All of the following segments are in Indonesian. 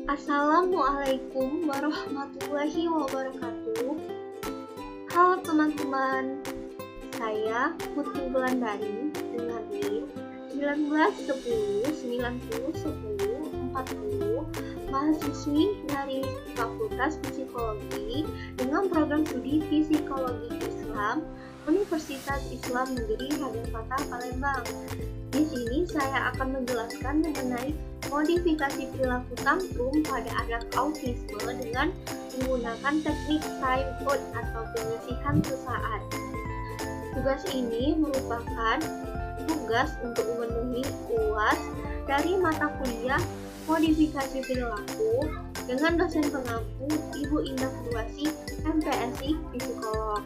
Assalamualaikum warahmatullahi wabarakatuh. Halo teman-teman, saya Putri Wulandari dengan NIM 1910901040, mahasiswi dari Fakultas Psikologi dengan program studi Psikologi Islam Universitas Islam Negeri Raden Fatah Palembang. Di sini saya akan menjelaskan mengenai modifikasi perilaku tantrum pada anak autisme dengan menggunakan teknik time out atau penyisihan sesaat. Tugas ini merupakan tugas untuk memenuhi UAS dari mata kuliah modifikasi perilaku dengan dosen pengampu Ibu Indah Purwasi, MPSI Psikolog.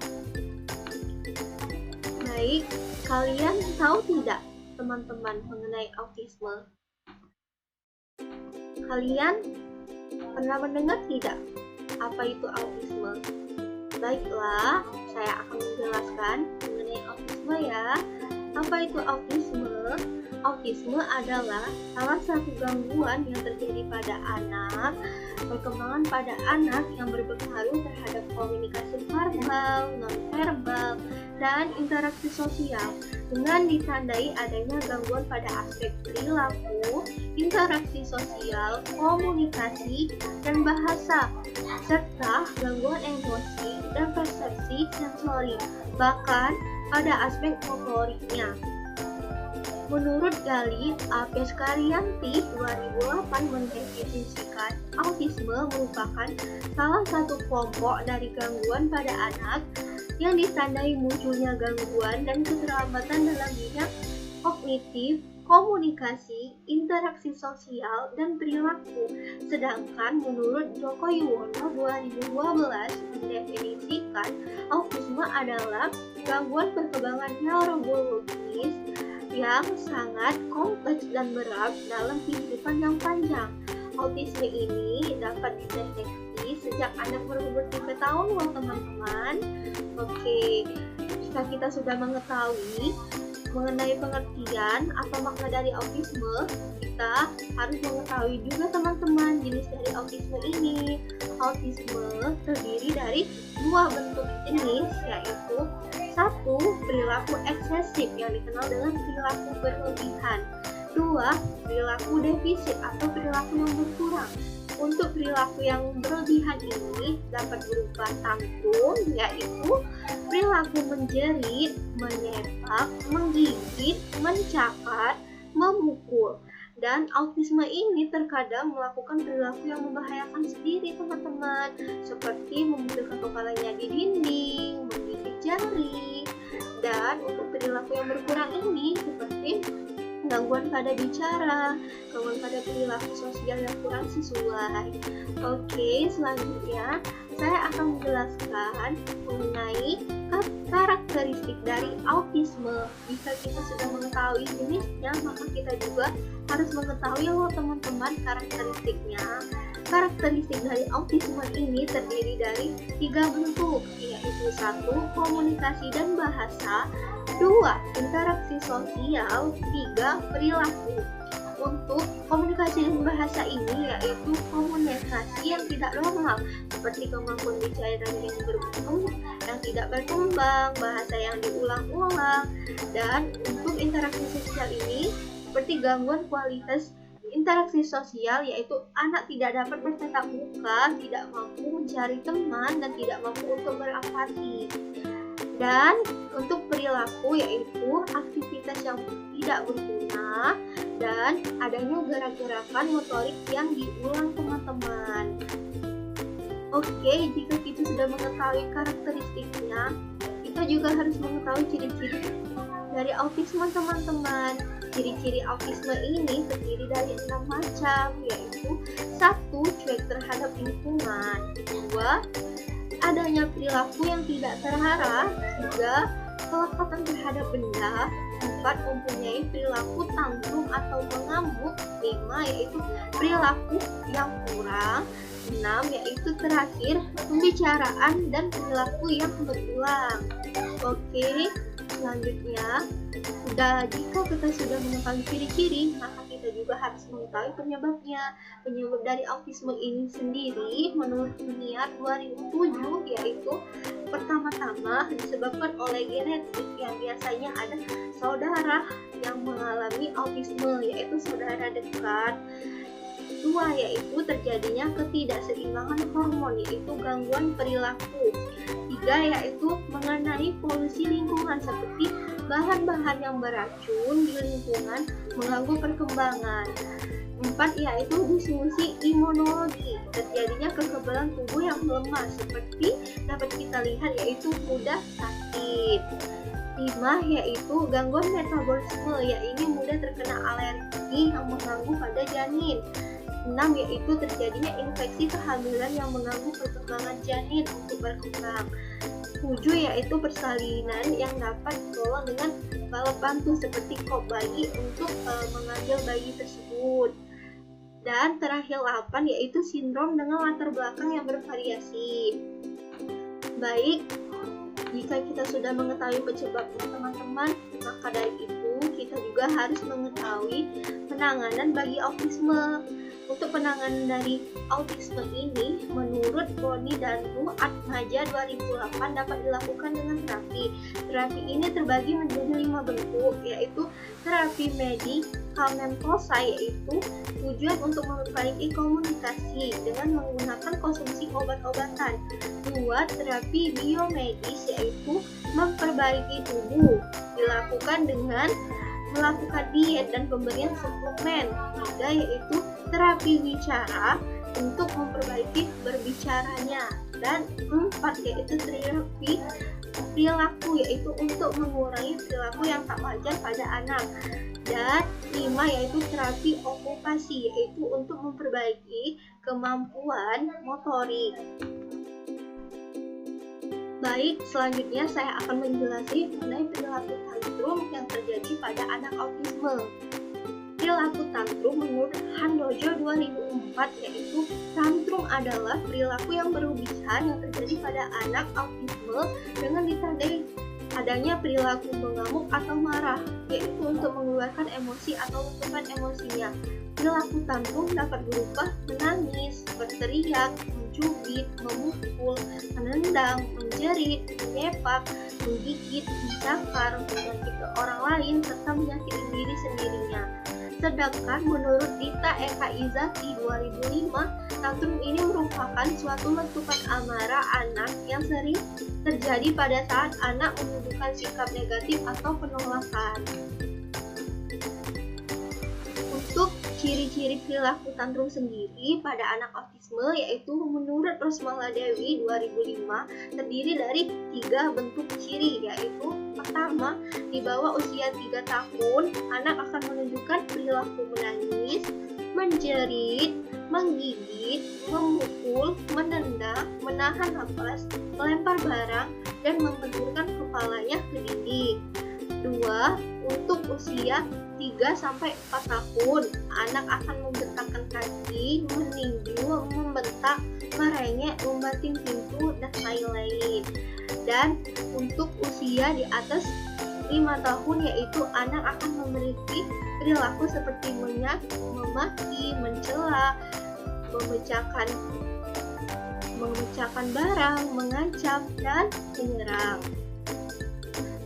Baik, kalian tahu tidak teman-teman mengenai autisme? Kalian pernah mendengar tidak apa itu autisme? Baiklah, saya akan menjelaskan mengenai autisme ya. Apa itu autisme? Autisme adalah salah satu gangguan yang terjadi pada anak, perkembangan pada anak yang berpengaruh terhadap komunikasi verbal, non-verbal, dan interaksi sosial dengan ditandai adanya gangguan pada aspek perilaku, interaksi sosial, komunikasi, dan bahasa, serta gangguan emosi dan persepsi sensori, bahkan pada aspek motoriknya. Menurut Gali Apeskarianti 2008 mendefinisikan autisme merupakan salah satu kelompok dari gangguan pada anak yang ditandai munculnya gangguan dan keterlambatan dalam bidang kognitif, komunikasi, interaksi sosial, dan perilaku. Sedangkan menurut Joko Yuwono 2012 mendefinisikan autisme adalah gangguan perkembangan neurobiologis yang sangat kompleks dan berat dalam kehidupan yang panjang. Autisme ini dapat dideteksi sejak anak berumur 3 tahun loh teman-teman. Oke, jika kita sudah mengetahui mengenai pengertian atau makna dari autisme, kita harus mengetahui juga teman-teman jenis dari autisme ini. Autisme terdiri dari dua bentuk jenis, yaitu satu, perilaku eksesif yang dikenal dengan perilaku berlebihan. Dua, perilaku defisit atau perilaku yang berkurang. Untuk perilaku yang berlebihan ini dapat berupa tantrum, yaitu perilaku menjerit, menyepak, menggigit, mencakar, memukul. Dan autisme ini terkadang melakukan perilaku yang membahayakan sendiri teman-teman, seperti membenturkan kepalanya di dinding, menggigit jari. Dan untuk perilaku yang berkurang ini seperti gangguan pada bicara, gangguan pada perilaku sosial yang kurang sesuai. Oke, selanjutnya saya akan menjelaskan mengenai karakteristik dari autisme. Jika kita sudah mengetahui jenisnya, maka kita juga harus mengetahui loh teman-teman karakteristiknya. Karakteristik dari autisme ini terdiri dari 3 bentuk, yaitu 1. Komunikasi dan bahasa, 2. Interaksi sosial, 3. Perilaku. Untuk komunikasi dan bahasa ini yaitu komunikasi yang tidak normal, seperti kemampuan bicara yang tidak berkembang, bahasa yang diulang-ulang. Dan untuk interaksi sosial ini seperti gangguan kualitas interaksi sosial, yaitu anak tidak dapat bertatap muka, tidak mampu mencari teman, dan tidak mampu untuk berempati. Dan untuk perilaku yaitu aktivitas yang tidak berguna dan adanya gerak-gerakan motorik yang diulang teman-teman. Oke, jika kita sudah mengetahui karakteristiknya, kita juga harus mengetahui ciri-ciri dari autisme teman-teman. Ciri-ciri autisme ini terdiri dari 6 macam, yaitu 1. Cuek terhadap lingkungan, 2. Adanya perilaku yang tidak terarah, 3. Kelekatan terhadap benda, 4. Mempunyai perilaku tantrum atau mengamuk, 5. Yaitu perilaku yang kurang, 6. Yaitu terakhir pembicaraan dan perilaku yang berulang. Oke, selanjutnya jika kita sudah mengetahui ciri-ciri, maka kita kita juga harus mengetahui penyebabnya. Penyebab dari autisme ini sendiri menurut Dunia 2007 yaitu pertama-tama disebabkan oleh genetik yang biasanya ada saudara yang mengalami autisme, yaitu saudara dekat. Dua, yaitu terjadinya ketidakseimbangan hormon, yaitu gangguan perilaku. Tiga, yaitu mengenai polusi lingkungan seperti bahan-bahan yang beracun di lingkungan mengganggu perkembangan. Empat, yaitu disfungsi imunologi, terjadinya kekebalan tubuh yang lemah seperti dapat kita lihat yaitu mudah sakit. 5, yaitu gangguan metabolisme, yaitu mudah terkena alergi yang mengganggu pada janin. 6, yaitu terjadinya infeksi kehamilan yang mengganggu perkembangan janin untuk berkembang. 7, yaitu persalinan yang dapat ditolong dengan balap bantu seperti kop bayi untuk mengambil bayi tersebut. Dan terakhir 8, yaitu sindrom dengan latar belakang yang bervariasi. Baik, jika kita sudah mengetahui penyebabnya teman-teman, maka dari itu kita juga harus mengetahui penanganan bagi autisme. Untuk penanganan dari autisme ini, menurut Boni dan Ru Atmaja 2008 dapat dilakukan dengan terapi. Terapi ini terbagi menjadi 5 bentuk, yaitu terapi medikamentosa, yaitu tujuan untuk memperbaiki komunikasi dengan menggunakan konsumsi obat-obatan. 2, terapi biomedis, yaitu memperbaiki tubuh, dilakukan dengan melakukan diet dan pemberian suplemen. 3, yaitu terapi bicara untuk memperbaiki berbicaranya. Dan 4, yaitu terapi perilaku, yaitu untuk mengurangi perilaku yang tak wajar pada anak. Dan 5, yaitu terapi okupasi, yaitu untuk memperbaiki kemampuan motorik. Baik, selanjutnya saya akan menjelaskan mengenai perilaku tantrum yang terjadi pada anak autisme. Perilaku tantrum menurut Handojo 2004 yaitu tantrum adalah perilaku yang berlebihan yang terjadi pada anak autisme dengan ditandai adanya perilaku mengamuk atau marah, yaitu untuk mengeluarkan emosi atau luapkan emosinya. Perilaku tantrum dapat berupa menangis, berteriak, mencubit, memukul, menendang, menjerit, menyepak, menggigit, mencakar, menyakiti orang lain, serta menyakiti diri sendirinya. Sedangkan menurut Dita Eka Izaki 2005, tantrum ini merupakan suatu letupan amarah anak yang sering terjadi pada saat anak menunjukkan sikap negatif atau penolakan. Untuk ciri-ciri perilaku tantrum sendiri pada anak autisme yaitu menurut Rosmala Dewi 2005 terdiri dari 3 bentuk ciri, yaitu pertama, di bawah usia 3 tahun anak akan menunjukkan perilaku menangis, menjerit, menggigit, memukul, menendang, menahan napas, melempar barang, dan membenturkan kepalanya ke dinding. 2. Untuk usia 3-4 tahun, anak akan membentangkan kaki, menindih, membentak, merengek, membanting pintu, dan lain-lain. Dan untuk usia di atas 5 tahun, yaitu anak akan memiliki perilaku seperti memaki, mencela, memecahkan barang, mengancam, dan menyerang.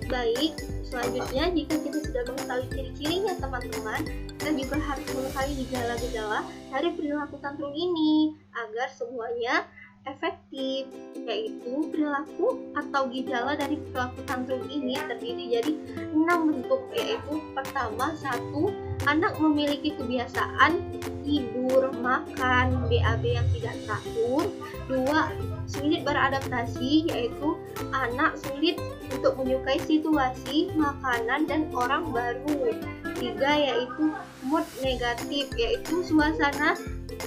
Baik, selanjutnya jika kita sudah mengetahui ciri-cirinya teman-teman, kita juga harus mengetahui gejala-gejala dari perilaku tantrum ini agar semuanya efektif, yaitu perilaku atau gejala dari perilaku tantrum ini terdiri dari 6 bentuk, yaitu pertama, 1. Anak memiliki kebiasaan tidur, makan, BAB yang tidak teratur. 2. Sulit beradaptasi, yaitu anak sulit untuk menyukai situasi, makanan, dan orang baru. 3. Yaitu mood negatif, yaitu suasana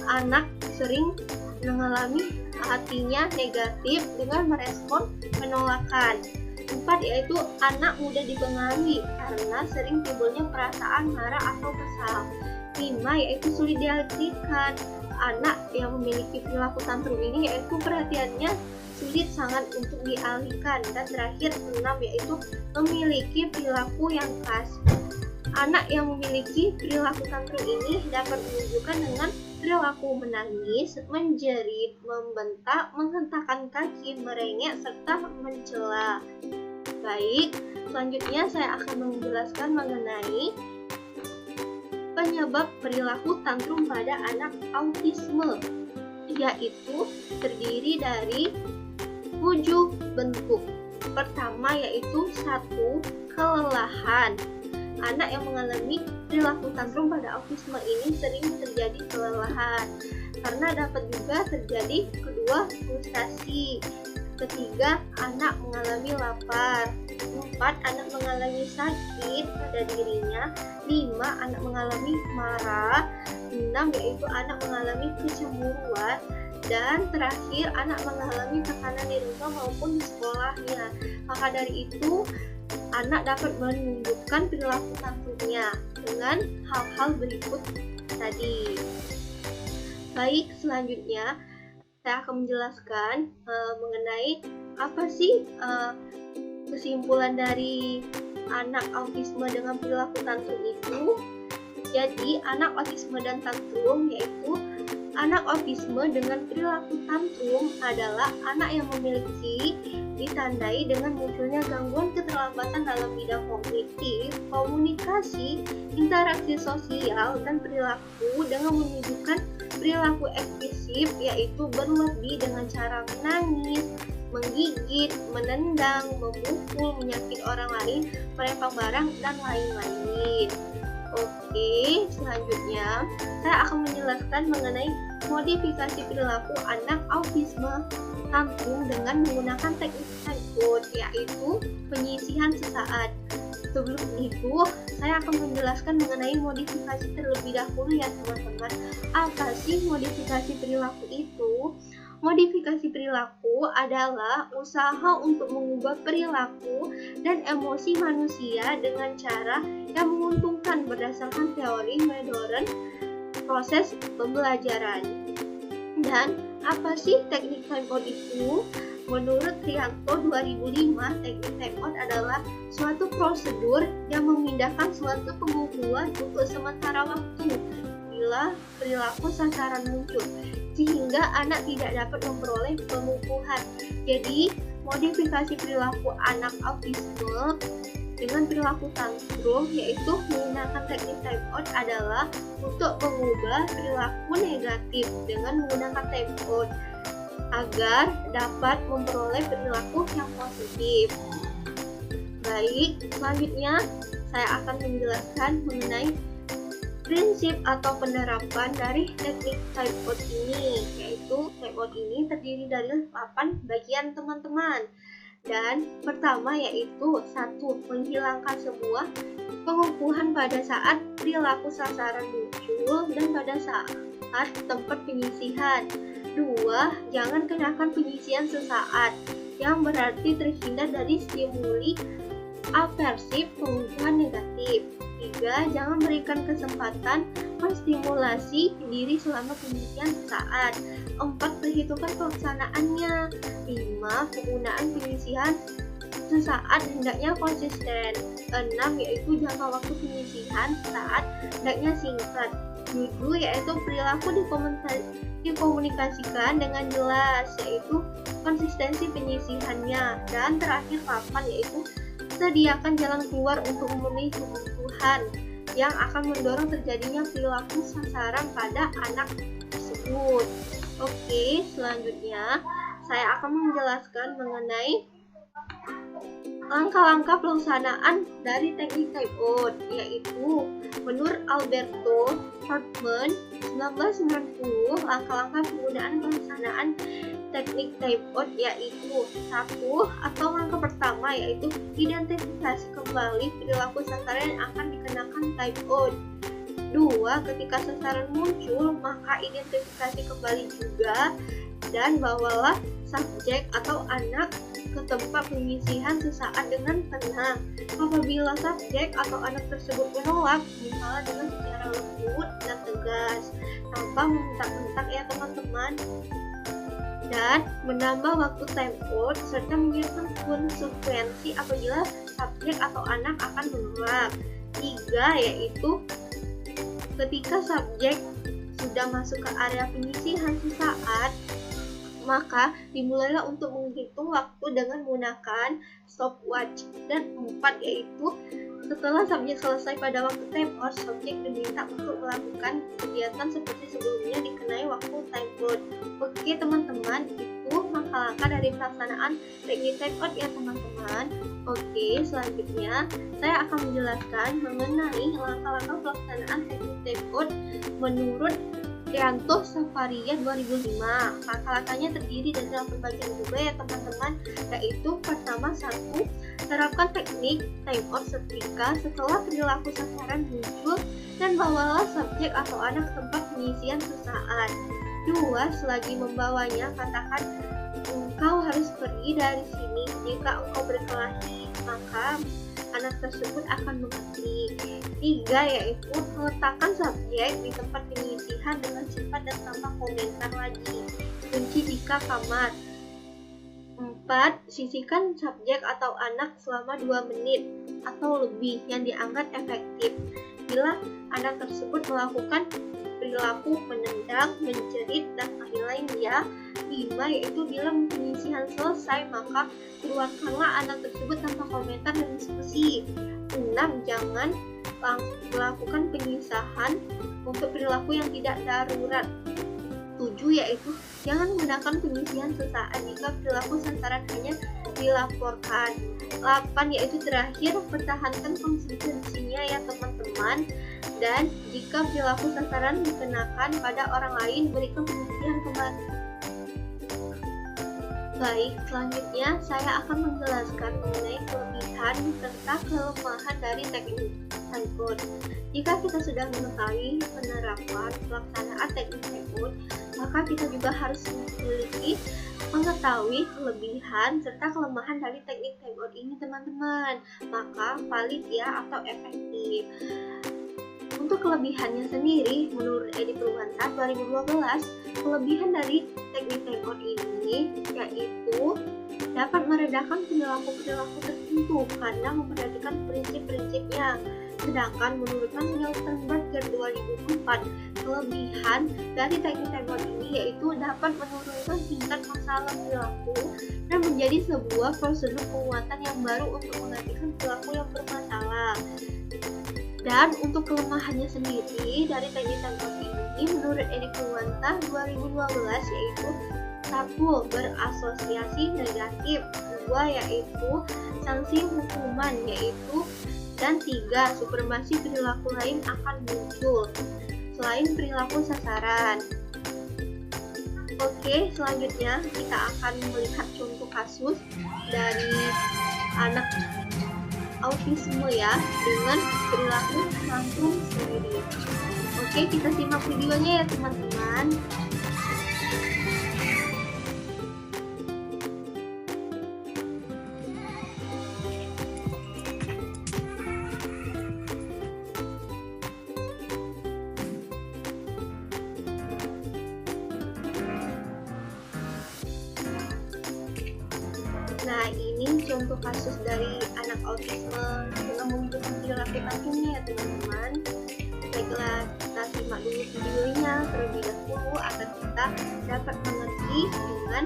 anak sering mengalami hatinya negatif dengan merespon penolakan. 4. Yaitu anak mudah dipengaruhi karena sering timbulnya perasaan marah atau kesal. 5. Yaitu sulit dialihkan. Anak yang memiliki perilaku tantrum ini yaitu perhatiannya sulit sangat untuk dialihkan. Dan terakhir 6. Yaitu memiliki perilaku yang khas. Anak yang memiliki perilaku tantrum ini dapat menunjukkan dengan perilaku menangis, menjerit, membentak, menghentakkan kaki, merengek, serta mencela. Baik, selanjutnya saya akan menjelaskan mengenai penyebab perilaku tantrum pada anak autisme, yaitu terdiri dari 7 bentuk. Pertama yaitu 1. Kelelahan. Anak yang mengalami perilaku tantrum pada autisme ini sering terjadi kelelahan, karena dapat juga terjadi. Kedua, frustasi. Ketiga, anak mengalami lapar. 4. Anak mengalami sakit pada dirinya. 5. Anak mengalami marah. 6. Yaitu anak mengalami kecemburuan. Dan terakhir, anak mengalami tekanan di rumah maupun di sekolahnya. Maka dari itu, anak dapat menunjukkan perilaku tantrumnya dengan hal-hal berikut tadi. Baik, selanjutnya saya akan menjelaskan mengenai apa sih kesimpulan dari anak autisme dengan perilaku tantrum itu. Jadi, anak autisme dan tantrum yaitu anak autisme dengan perilaku tantrum adalah anak yang memiliki ditandai dengan munculnya gangguan keterlambatan dalam bidang kognitif, komunikasi, interaksi sosial, dan perilaku dengan menunjukkan perilaku ekspresif yaitu berlebih dengan cara menangis, menggigit, menendang, memukul, menyakiti orang lain, melempar barang, dan lain-lain. Oke, selanjutnya saya akan menjelaskan mengenai modifikasi perilaku anak autisme tantrum dengan menggunakan teknik timeout, yaitu penyisihan sesaat. Sebelum itu, saya akan menjelaskan mengenai modifikasi terlebih dahulu ya teman-teman. Apa sih modifikasi perilaku itu? Modifikasi perilaku adalah usaha untuk mengubah perilaku dan emosi manusia dengan cara yang menguntungkan berdasarkan teori modern proses pembelajaran. Dan apa sih teknik timeout itu? Menurut Trianto 2005, teknik timeout adalah suatu prosedur yang memindahkan suatu pengukuhan untuk sementara waktu bila perilaku sasaran muncul, sehingga anak tidak dapat memperoleh pengukuhan. Jadi, modifikasi perilaku anak autisme dengan perilaku tantrum yaitu menggunakan teknik timeout adalah untuk mengubah perilaku negatif dengan menggunakan timeout agar dapat memperoleh perilaku yang positif. Baik, selanjutnya saya akan menjelaskan mengenai prinsip atau penerapan dari teknik timeout ini, yaitu timeout ini terdiri dari 8 bagian teman-teman. Dan pertama yaitu 1. Menghilangkan semua pengukuhan pada saat perilaku sasaran muncul dan pada saat tempat penyisihan. 2. Jangan kenakan penyisihan sesaat, yang berarti terhindar dari stimuli aversif pengukuhan negatif. 3. Jangan berikan kesempatan menstimulasi diri selama penyisihan sesaat. 4. Perhitungkan pelaksanaannya. 5. Penggunaan penyisihan sesaat hendaknya konsisten. 6. Yaitu jangka waktu penyisihan sesaat hendaknya singkat. 7. Yaitu perilaku dikomunikasikan dengan jelas, yaitu konsistensi penyisihannya. Dan terakhir 8. Yaitu sediakan jalan keluar untuk memenuhi kebutuhan yang akan mendorong terjadinya perilaku sasaran pada anak tersebut. Oke, selanjutnya saya akan menjelaskan mengenai langkah-langkah pelaksanaan dari teknik timeout, yaitu menurut Alberto Hartman 1990, langkah-langkah penggunaan pelaksanaan teknik timeout yaitu 1. Atau langkah pertama yaitu identifikasi kembali perilaku sasaran yang akan dikenakan timeout. 2. Ketika sasaran muncul, maka identifikasi kembali juga dan bawalah subjek atau anak ke tempat penyisihan sesaat dengan tenang. Apabila subjek atau anak tersebut menolak, misalnya dengan secara lembut dan tegas, tanpa membentak-bentak ya teman-teman. Dan menambah waktu timeout serta menyiapkan konsekuensi apabila subjek atau anak akan menolak. Tiga, yaitu ketika subjek sudah masuk ke area penyisihan sesaat, maka dimulailah untuk menghitung waktu dengan menggunakan stopwatch. Dan 4, yaitu setelah subjek selesai pada waktu time out, subjek diminta untuk melakukan kegiatan seperti sebelumnya dikenai waktu time out. Oke teman-teman, itu langkah-langkah dari pelaksanaan teknik time out ya teman-teman. Oke, selanjutnya saya akan menjelaskan mengenai langkah-langkah pelaksanaan teknik time out menurut Rianto Safaria 2005. Langkah-langkahnya terdiri dari 8 bagian juga ya teman-teman, yaitu pertama, 1. Terapkan teknik time out setrika setelah perilaku sasaran muncul dan bawalah subjek atau anak ke tempat penyisian sesaat. 2. Selagi membawanya, katakan engkau harus pergi dari sini. Jika engkau berkelahi, maka anak tersebut akan mengerti. 3. Yaitu meletakkan subjek di tempat penyisihan dengan sifat dan tanpa komentar lagi. Kunci jika kamar. 4. Sisihkan subjek atau anak selama 2 menit atau lebih yang dianggap efektif bila anak tersebut melakukan perilaku menendang, menjerit, dan lain-lainnya. 5. Yaitu bila penyisihan selesai, maka keluarkanlah anak tersebut tanpa komentar dan diskusi. 6. Jangan melakukan penyisahan untuk perilaku yang tidak darurat. 7. Yaitu jangan menggunakan penyisihan sesaat jika perilaku sasaran hanya dilaporkan. 8. Yaitu terakhir, pertahankan konsistensinya ya teman-teman. Dan jika perilaku sasaran dikenakan pada orang lain, berikan penyisihan kembali. Baik, selanjutnya saya akan menjelaskan mengenai kelebihan serta kelemahan dari teknik time out. Jika kita sudah mengetahui penerapan pelaksanaan teknik time out, maka kita juga harus mengetahui kelebihan serta kelemahan dari teknik time out ini teman-teman, maka valid ya atau efektif. Untuk kelebihannya sendiri, menurut Edi Purwanta 2012, kelebihan dari teknik time out ini yaitu dapat meredakan perilaku-perilaku tertentu karena memperhatikan prinsip-prinsipnya. Sedangkan menurut Nielsen Berger 2004, kelebihan dari teknik time out ini yaitu dapat menurunkan tingkat masalah perilaku dan menjadi sebuah prosedur penguatan yang baru untuk menghentikan perilaku yang bermasalah. Dan untuk kelemahannya sendiri dari teknik time out ini menurut Edi Purwanta 2012 yaitu 1. Berasosiasi negatif. 2. Yaitu sanksi hukuman yaitu dan 3. Supremasi perilaku lain akan muncul selain perilaku sasaran. Oke, selanjutnya kita akan melihat contoh kasus dari anak autisme ya dengan perilaku tantrum sendiri. Oke, kita simak videonya ya teman-teman. Nah, ini contoh kasus dari anak autisme dengan menunjukkan perilaku tantrumnya ya teman-teman. Baiklah, kita simak dulu videonya terlebih dahulu agar kita dapat mengerti dengan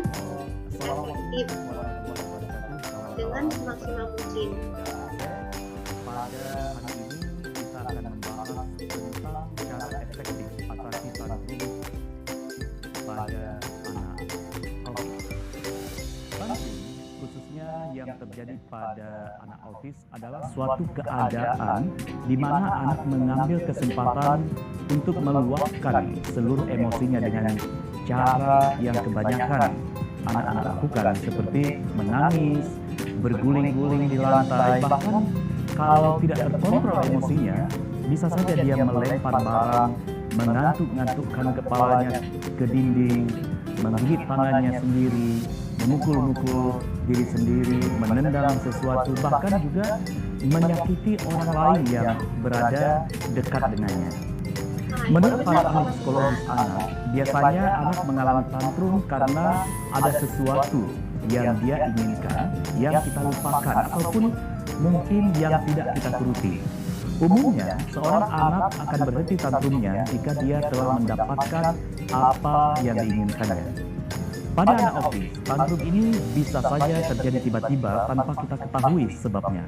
efektif dengan semaksimal mungkin. Pada hari ini kita akan membahas tentang cara efektif atasi tantrum pada anak autis. Tantrum khususnya yang terjadi pada anak autis adalah suatu keadaan di mana anak mengambil kesempatan untuk meluapkan seluruh emosinya dengan cara yang kebanyakan anak-anak lakukan seperti menangis, berguling-guling di lantai, bahkan kalau tidak terkontrol emosinya, bisa saja dia melempar barang, mengantuk-ngantukkan kepalanya ke dinding, menggigit tangannya sendiri, memukul-mukul diri sendiri, menendang sesuatu, bahkan juga menyakiti orang lain yang berada dekat dengannya. Menurut para ahli psikologis anak, biasanya anak mengalami tantrum karena ada sesuatu yang dia inginkan, yang kita lupakan, ataupun mungkin yang tidak kita turuti. Umumnya, seorang anak akan berhenti tantrumnya jika dia telah mendapatkan apa yang diinginkannya. Pada anak autis, tantrum ini bisa saja terjadi tiba-tiba tanpa kita ketahui sebabnya.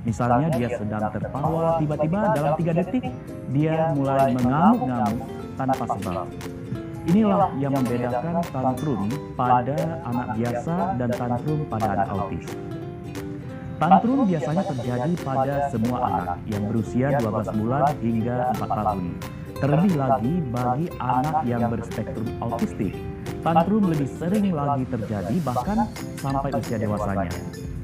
Misalnya dia sedang tertawa, tiba-tiba dalam 3 detik dia mulai mengamuk-ngamuk tanpa sebab. Inilah yang membedakan tantrum pada anak biasa dan tantrum pada anak autis. Tantrum biasanya terjadi pada semua anak yang berusia 12 bulan hingga 4 tahun. Terlebih lagi bagi anak yang berspektrum autistik, tantrum lebih sering lagi terjadi bahkan sampai usia dewasanya.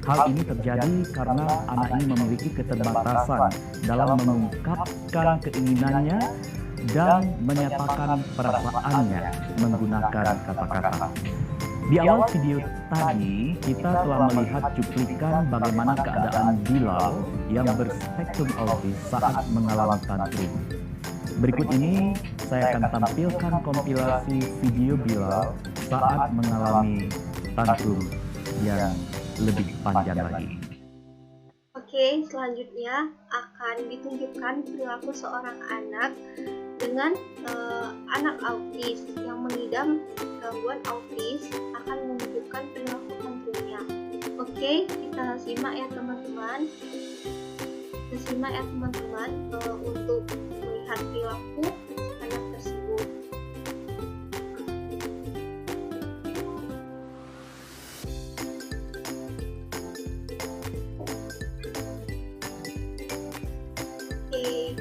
Hal ini terjadi karena anak ini memiliki keterbatasan dalam mengungkapkan keinginannya dan menyatakan perasaannya menggunakan kata-kata. Di awal video tadi, kita telah melihat cuplikan bagaimana keadaan Bilal yang berspektrum autis saat mengalami tantrum. Berikut ini saya akan tampilkan kompilasi video Bilal saat mengalami tantrum yang lebih panjang lagi. Oke, selanjutnya akan ditunjukkan perilaku seorang anak dengan anak autis yang mengidap gangguan autis akan menunjukkan perilaku tantrumnya. Oke, kita simak ya teman-teman. Untuk melihat perilaku anak tersebut. Oke.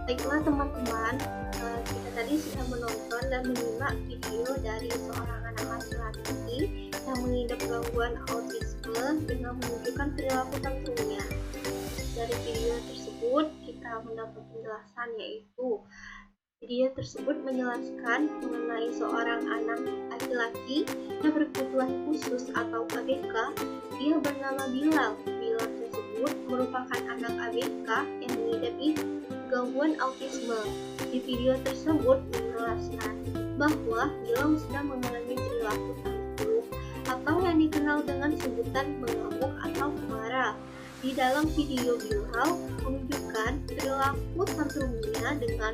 Baiklah teman-teman, kita tadi sudah menonton dan menyimak video dari seorang anak laki-laki yang mengidap gangguan autisme dengan menunjukkan perilaku tantrumnya. Dari video tersebut kita mendapat penjelasan, yaitu video tersebut menjelaskan mengenai seorang anak laki-laki yang berkebutuhan khusus atau ABK. Dia bernama Bilal. Bilal tersebut merupakan anak ABK yang mengidap gangguan autisme. Di video tersebut menjelaskan bahwa Bilal sedang mengalami perilaku tantrum atau yang dikenal dengan sebutan mengamuk atau marah. Di dalam video Bilal menunjukkan perilaku tantrumnya dengan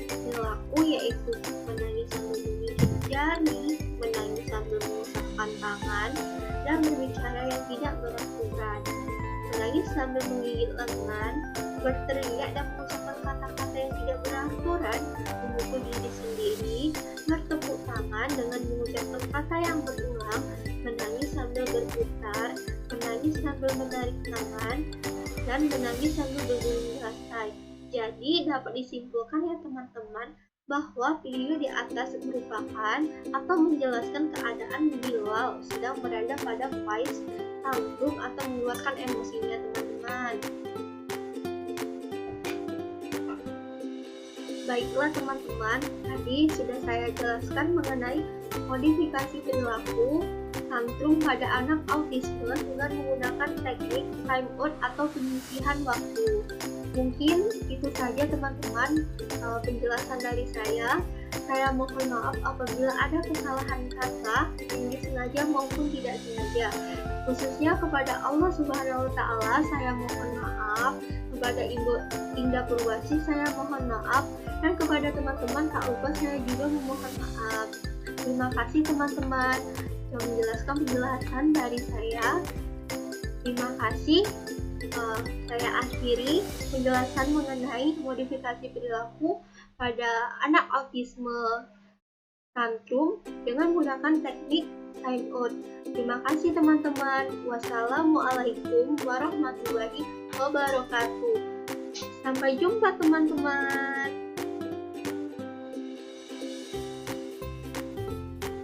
perilaku yaitu menangis sambil menggigit jari, menangis sambil mengusapkan tangan, dan berbicara yang tidak beraturan, menangis sambil menggigit lengan, berteriak dan mengucapkan kata-kata yang tidak beraturan, memukul diri sendiri, bertepuk tangan dengan mengucapkan kata yang berulang, menangis sambil berputar, menangis sambil menarik tangan, dan menangis sambil bergulung lantai. Jadi dapat disimpulkan ya teman-teman, bahwa video di atas merupakan atau menjelaskan keadaan Bilal sedang berada pada fase tantrum atau mengeluarkan emosinya teman-teman. Baiklah teman-teman, tadi sudah saya jelaskan mengenai modifikasi perilaku tantrum pada anak autisme dengan menggunakan teknik time out atau penyisihan waktu. Mungkin itu saja teman-teman penjelasan dari saya. Saya mohon maaf apabila ada kesalahan kata yang disengaja maupun tidak sengaja. Khususnya kepada Allah Subhanahu wa Ta'ala saya mohon maaf, kepada Ibu Indah Purwasi saya mohon maaf, dan kepada teman-teman tak lupa saya juga memohon maaf. Terima kasih teman-teman yang menjelaskan penjelasan dari saya. Terima kasih. Saya akhiri penjelasan mengenai modifikasi perilaku pada anak autisme tantrum dengan menggunakan teknik time out. Terima kasih teman-teman. Wassalamualaikum warahmatullahi wabarakatuh. Sampai jumpa teman-teman.